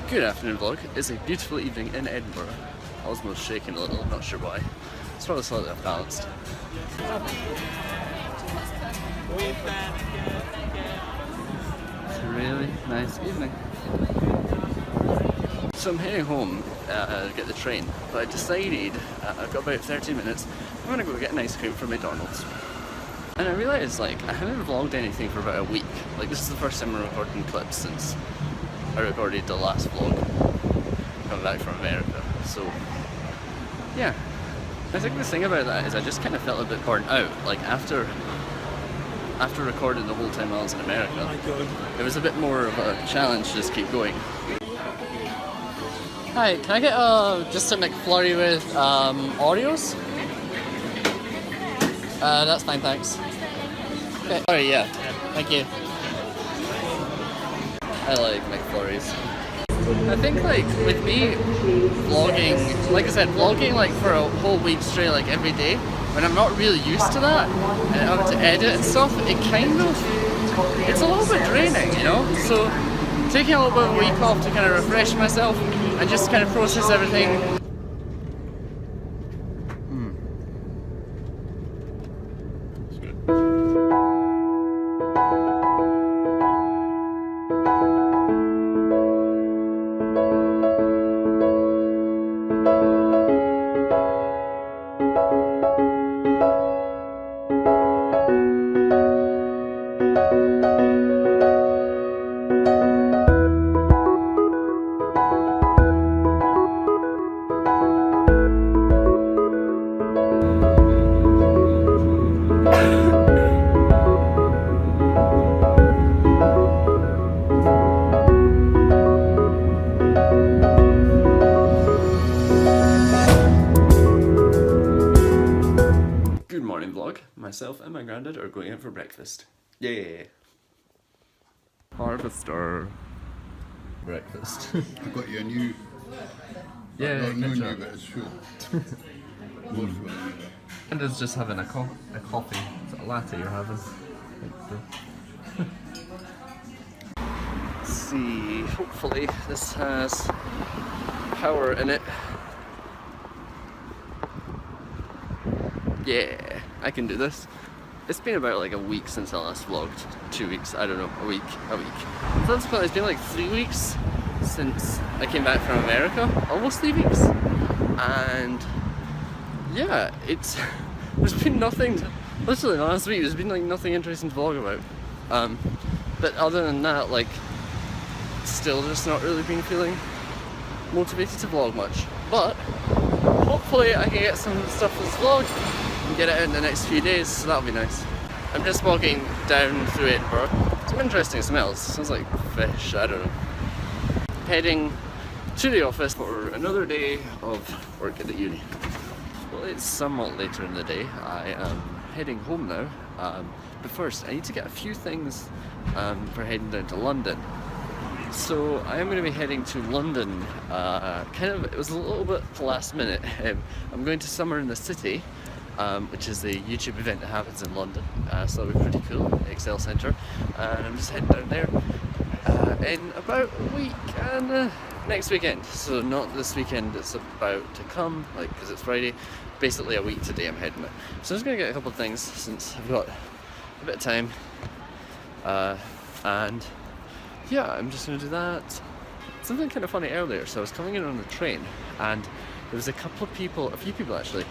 Good afternoon vlog. It's a beautiful evening in Edinburgh. Osmo's shaking a little, I'm not sure why. It's probably slightly off balanced. It's a really nice evening. So I'm heading home to get the train, but I decided I've got about 30 minutes, I'm gonna go get an ice cream from McDonald's. And I realised like I haven't vlogged anything for about a week. Like this is the first time I'm recording clips since I recorded the last vlog coming back from America. So yeah, I think the thing about that is I just kind of felt a bit burnt out. Like after recording the whole time I was in America, it was a bit more of a challenge to just keep going. Hi, can I get just a McFlurry with Oreos? That's fine, thanks. Okay. Alright, yeah. Thank you. I like McFlurries. I think like with me vlogging, like I said, vlogging like for a whole week straight, like every day, when I'm not really used to that and having to edit and stuff, it's a little bit draining, you know? So taking a little bit of a week off to kind of refresh myself and just kind of process everything. Myself and my granddad are going out for breakfast. Yay! Harvester breakfast. I've got you a new. Yeah, not new, but it's full. And it's just having a coffee. Is it a latte you're having? Let's see. Hopefully this has power in it. Yeah, I can do this. It's been about like a week since I last vlogged. 2 weeks, I don't know, a week. Subsequently, it's been like 3 weeks since I came back from America. Almost 3 weeks. And yeah, there's been nothing, literally last week, there's been like nothing interesting to vlog about. But other than that, like, still just not really been feeling motivated to vlog much. But hopefully I can get some stuff for this vlog and get it out in the next few days, so that'll be nice. I'm just walking down through Edinburgh. Some interesting smells. Smells like fish, I don't know. Heading to the office for another day of work at the uni. Well, it's somewhat later in the day. I am heading home now. But first, I need to get a few things for heading down to London. So I am going to be heading to London, it was a little bit last minute. I'm going to Summer in the City, which is a YouTube event that happens in London, so that'll be pretty cool, Excel Centre, and I'm just heading down there in about a week and next weekend, so not this weekend it's about to come, like, because it's Friday, basically a week today I'm heading out. So I'm just going to get a couple of things since I've got a bit of time, and yeah, I'm just going to do that. Something kind of funny earlier, so I was coming in on the train and there was a few people actually,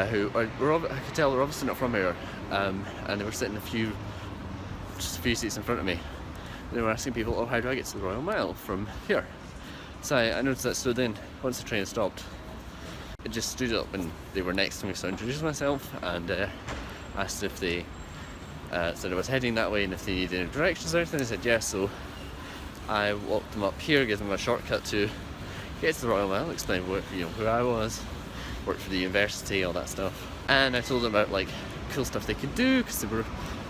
who I could tell were obviously not from here, and they were sitting just a few seats in front of me. They were asking people, oh, how do I get to the Royal Mile from here? So I noticed that stood in, once the train stopped, it just stood up and they were next to me, so I introduced myself and asked if they said I was heading that way and if they needed any directions or anything. They said yes, so I walked them up here, gave them a shortcut to get to the Royal Mile, explained who I was, worked for the university, all that stuff. And I told them about like cool stuff they could do because they were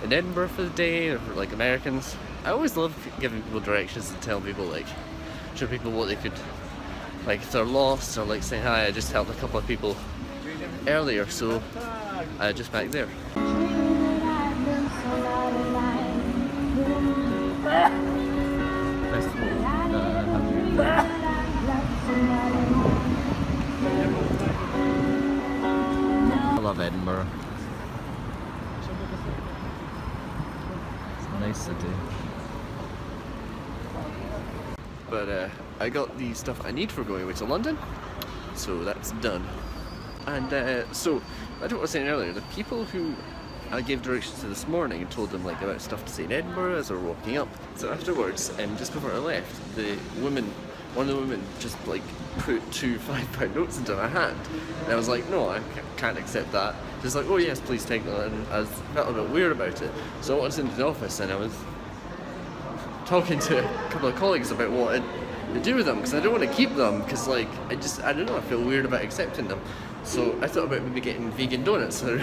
in Edinburgh for the day, or like Americans. I always love giving people directions and telling people, like, show people what they could, like if they're lost or like saying hi. I just helped a couple of people earlier, so just back there. Festival happening Edinburgh. It's a nice city. But I got the stuff I need for going away to London, so that's done. And so, I don't was saying earlier, the people who I gave directions to this morning and told them like about stuff to see in Edinburgh as we were walking up. So afterwards, just before I left, one of the women just like put 2 £5 notes into my hand, and I was like, no, I can't accept that. She's like, oh yes, please take that, and I felt a bit weird about it. So I went into the office and I was talking to a couple of colleagues about what to do with them, because I don't want to keep them, because like I don't know, I feel weird about accepting them. So I thought about maybe getting vegan donuts for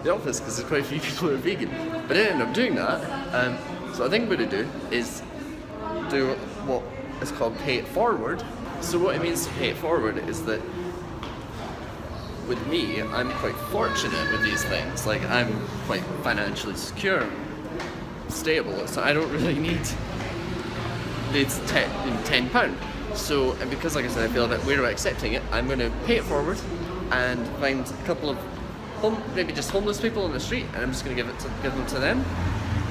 the office, because there's quite a few people who are vegan. But I didn't end up doing that. So I think what I'm going to do is do what is called pay it forward. So what it means to pay it forward is that with me, I'm quite fortunate with these things. Like, I'm quite financially secure, stable, so I don't really need it's £10. So, and because like I said, I feel a bit weird about accepting it, I'm going to pay it forward and find a couple of maybe just homeless people on the street, and I'm just going to give them to them.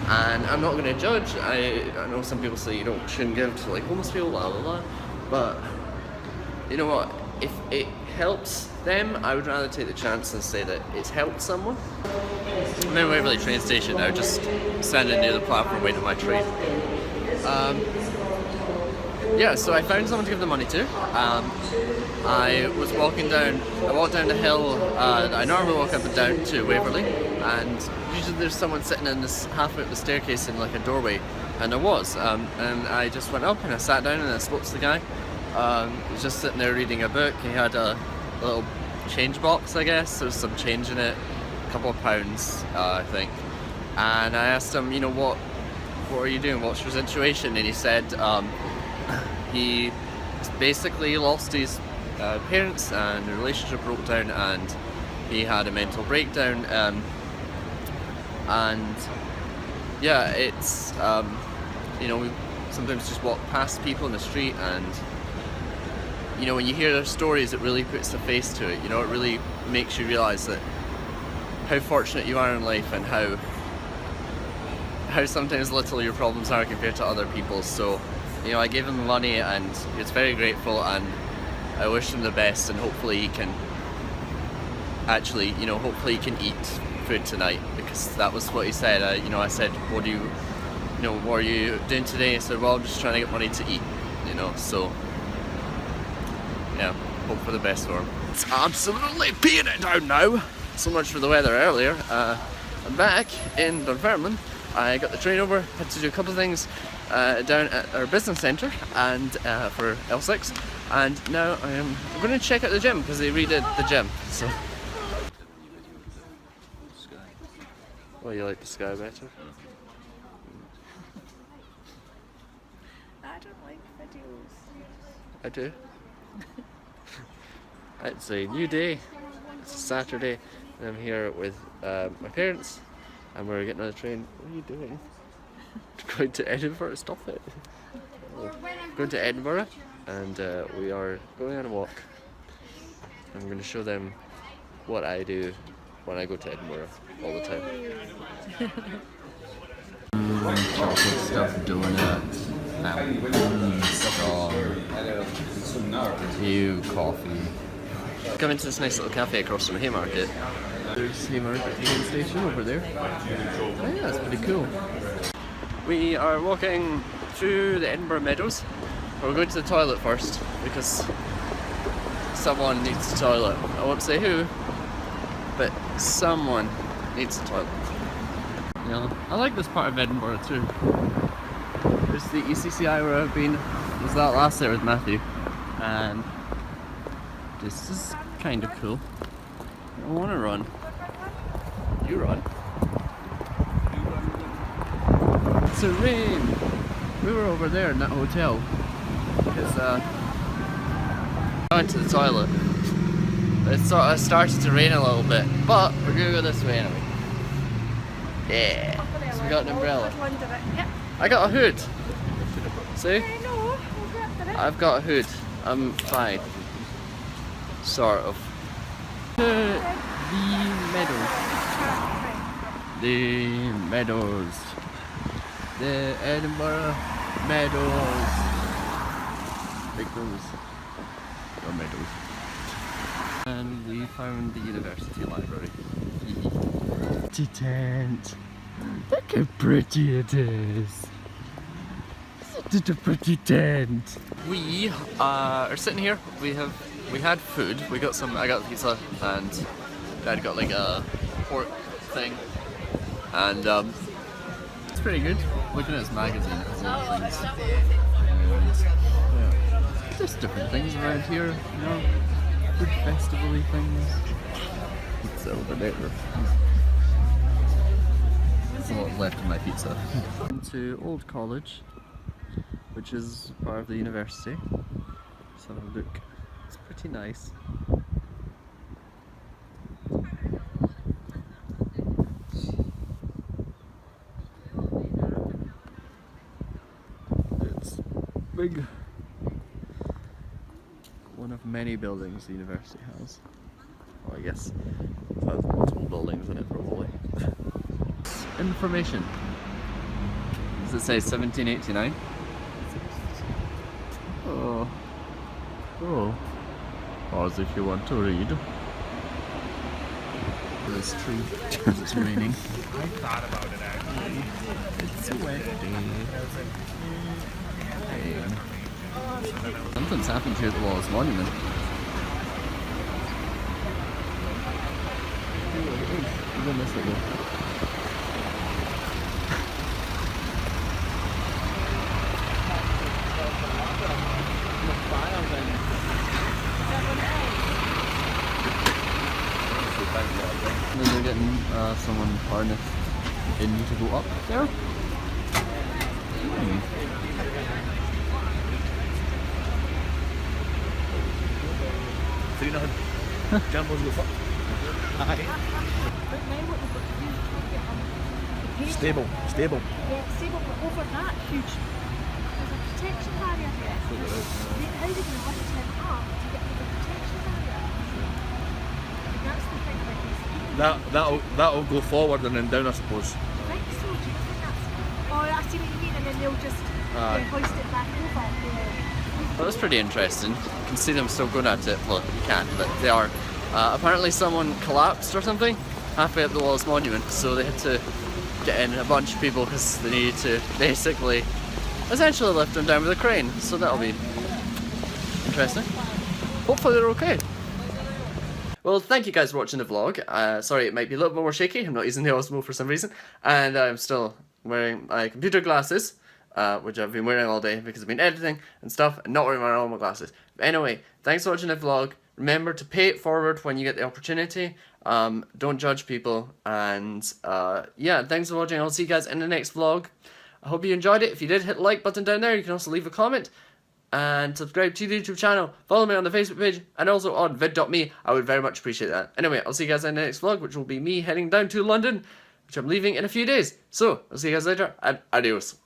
And I'm not going to judge. I know some people say you shouldn't give to like homeless people, blah blah blah. But you know what? If it helps them, I would rather take the chance and say that it's helped someone. I'm in Waverley train station now, just standing near the platform waiting for my train. Yeah, so I found someone to give the money to. I walked down the hill that I normally walk up and down to Waverley, and usually there's someone sitting in this halfway up the staircase in like a doorway, and there was. And I just went up and I sat down and I spoke to the guy. He was just sitting there reading a book. He had a little change box, I guess. There was some change in it, a couple of pounds, I think. And I asked him, you know, what are you doing? What's your situation? And he said he basically lost his parents, and the relationship broke down, and he had a mental breakdown. And yeah, it's you know, we sometimes just walk past people in the street, and you know, when you hear their stories, it really puts a face to it. You know, it really makes you realise that how fortunate you are in life, and how sometimes little your problems are compared to other people's. So, you know, I gave him the money, and he was very grateful, and I wish him the best, and hopefully he can actually, you know, hopefully he can eat food tonight, because that was what he said. You know, I said, what are you doing today? He said, well, I'm just trying to get money to eat, you know, so yeah, hope for the best for him. It's absolutely peeing it down now. So much for the weather earlier. I'm back in Dunfermline. I got the train over, had to do a couple of things down at our business centre and for L6, and now I'm going to check out the gym because they redid the gym. So, well, you like the sky better? I don't like videos. I do. It's a new day. It's a Saturday, and I'm here with my parents, and we're getting on the train. What are you doing? Going to Edinburgh? Stop it. Going to Edinburgh, and we are going on a walk. I'm going to show them what I do when I go to Edinburgh all the time. Chocolate stuffed donut, strong, ew, coffee. Come into this nice little cafe across from Haymarket. There's Haymarket train station over there. Oh yeah, that's pretty cool. We are walking through the Edinburgh Meadows. We're going to the toilet first because someone needs a toilet. I won't say who, but someone needs a toilet. Yeah, I like this part of Edinburgh too. There's the ECCI where I've been. Was that last year with Matthew, and this is kind of cool. I want to run. You run. It's a rain. We were over there in that hotel because I went to the toilet. It sort of started to rain a little bit, but we're gonna go this way anyway. Yeah. So we got an umbrella. I got a hood. See? I've got a hood. I'm fine. Sort of. Meadows. The Meadows. The Edinburgh Meadows. Meadows. Or Meadows. And we found the university library. Pretty tent. Look how pretty it is. Isn't it a pretty tent? We are sitting here. We had food. We got some. I got pizza, and Dad got like a pork thing, and it's pretty good. Looking at his magazine, it has a lot of things. And, just different things around here, you know, food festival-y things. It's over there. There's a lot left of my pizza. To Old College, which is part of the university. Just have a look. It's pretty nice. It's big. One of many buildings the university has. Well, I guess it has multiple buildings in it probably. Information. Does it say 1789? Oh. Oh. Pause if you want to read. This tree. It's raining. I thought about it actually. It's a wet day. Something's happened here at the Wallace Monument. We're gonna miss it though. And then they're getting someone harnessed in to go up there. Jumbo's go fuck. Stable. Yeah, stable, but over that huge, there's a protection barrier there. How are they going to lift him up to get to the protection barrier? That's the thing that is. That'll go forward and then down, I suppose. I think so, do you think that's... Oh, I see what you mean, and then they'll just hoist it back over. Yeah. Well, that's pretty interesting. You can see them still going at it. Well, you can't, but they are. Apparently someone collapsed or something halfway up the Wallace Monument, so they had to get in a bunch of people because they needed to basically essentially lift them down with a crane. So that'll be interesting. Hopefully they're okay. Well, thank you guys for watching the vlog. Sorry, it might be a little bit more shaky. I'm not using the Osmo for some reason, and I'm still wearing my computer glasses, which I've been wearing all day because I've been editing and stuff, and not wearing my normal glasses. But anyway, thanks for watching the vlog. Remember to pay it forward when you get the opportunity. Don't judge people, and yeah, thanks for watching. I'll see you guys in the next vlog. I hope you enjoyed it. If you did, hit the like button down there. You can also leave a comment and subscribe to the YouTube channel. Follow me on the Facebook page and also on vid.me. I would very much appreciate that. Anyway, I'll see you guys in the next vlog, which will be me heading down to London, which I'm leaving in a few days. So, I'll see you guys later, and adios.